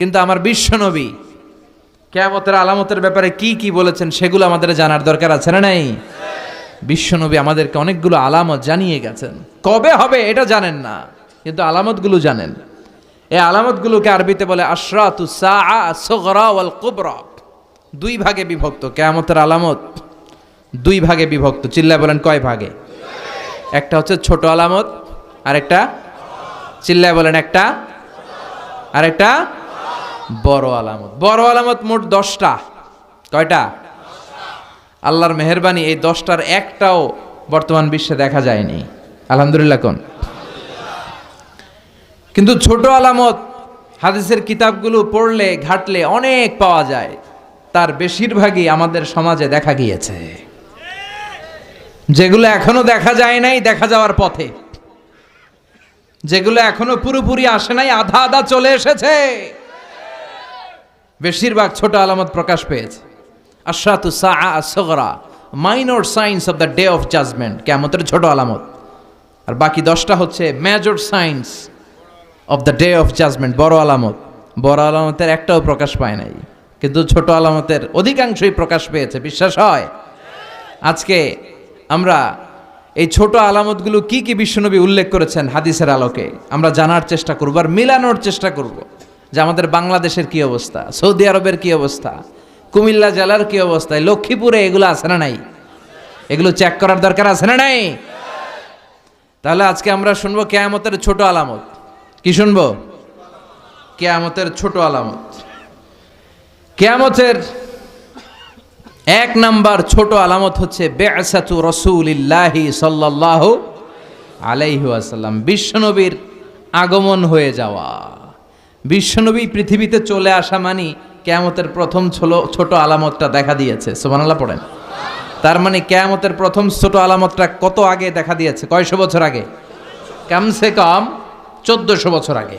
কিন্তু আমার বিশ্বনবী কিয়ামতের আলামতের ব্যাপারে কি কি বলেছেন সেগুলো আমাদের জানার দরকার আছে না নাই? বিশ্বনবী আমাদেরকে অনেকগুলো আলামত জানিয়ে গেছেন। কবে হবে এটা জানেন না, কিন্তু আলামতগুলো জানেন। এই আলামতগুলোকে আরবিতে বলে আশরাতুস সাআ আস-সুগরা ওয়াল কুবরা। দুই ভাগে বিভক্ত কিয়ামতের আলামত, দুই ভাগে বিভক্ত। চিল্লায় বলেন কয় ভাগে? একটা হচ্ছে ছোট আলামত, আরেকটা চিল্লায় বলেন একটা, আরেকটা বড় আলামত। বড় আলামত মোট 10টা। কয়টা? আল্লাহর মেহেরবানি এই 10টার একটাও বর্তমান বিশ্বে দেখা যায়নি, আলহামদুলিল্লাহ কোন। কিন্তু ছোট আলামত হাদিসের কিতাবগুলো পড়লে ঘাটলে অনেক পাওয়া যায়, তার বেশিরভাগই আমাদের সমাজে দেখা গিয়েছে। যেগুলো এখনো দেখা যায় নাই, দেখা যাওয়ার পথে। যেগুলো এখনো পুরোপুরি আসে নাই, আধা আধা চলে এসেছে। বেশিরভাগ ছোট আলামত প্রকাশ পেয়েছে। আশরাতুস সাআ আস-সুগরা, minor signs of the day of judgment, কিয়ামতের ছোট আলামত। আর বাকি 10টা হচ্ছে major signs of the day of judgment, বড় আলামত। বড় আলামতের একটাও প্রকাশ পায় নাই, কিন্তু ছোট আলামতের অধিকাংশই প্রকাশ পেয়েছে। বিশ্বাস হয়? আজকে আমরা এই ছোট আলামতগুলো কি কি বিশ্বনবী উল্লেখ করেছেন হাদিসের আলোকে আমরা জানার চেষ্টা করব, আর মিলানোর চেষ্টা করব যে আমাদের বাংলাদেশের কি অবস্থা, সৌদি আরবের কি অবস্থা, কুমিল্লা জেলার কি অবস্থা, লক্ষ্মীপুরে এগুলো আছে না নাই? এগুলো চেক করার দরকার আছে না নাই? তাহলে আজকে আমরা শুনবো কিয়ামতের ছোট আলামত। কি শুনবো? কিয়ামতের ছোট আলামত। কিয়ামতের 1 নাম্বার ছোট আলামত হচ্ছে বিআসাতু রাসূলিল্লাহি সাল্লাল্লাহু আলাইহি ওয়াসাল্লাম, বিশ্বনবীর আগমন হয়ে যাওয়া। বিশ্বনবী পৃথিবীতে চলে আসা মানে কিয়ামতের প্রথম ছোট আলামতটা দেখা দিয়েছে। সুবহানাল্লাহ পড়েন। তার মানে কিয়ামতের প্রথম ছোট আলামতটা কত আগে দেখা দিয়েছে? কয়শো বছর আগে? কমসে কম 1400 বছর আগে।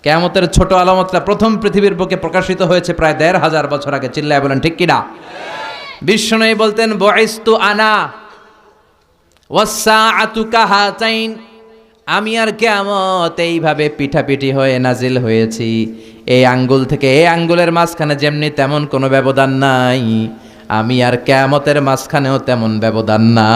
কিয়ামতের ছোট আলামতটা প্রথম পৃথিবীর বুকে প্রকাশিত হয়েছে প্রায় 1500 বছর আগে। চিল্লায় বলেন ঠিক কিনা? বিশ্বনবী বলতেন বুইসতু আনা ওয়াস-সাআতু কাহাতাইন, আমি আর কিয়ামত এইভাবে পিঠাপিঠি হয়ে নাজিল হয়েছি। এই আঙ্গুল থেকে এই আঙ্গুলের মাঝখানে যেমনি তেমন কোনো ব্যবধান নাই, আমি আর কিয়ামতের মাঝখানেও তেমন ব্যবধান না।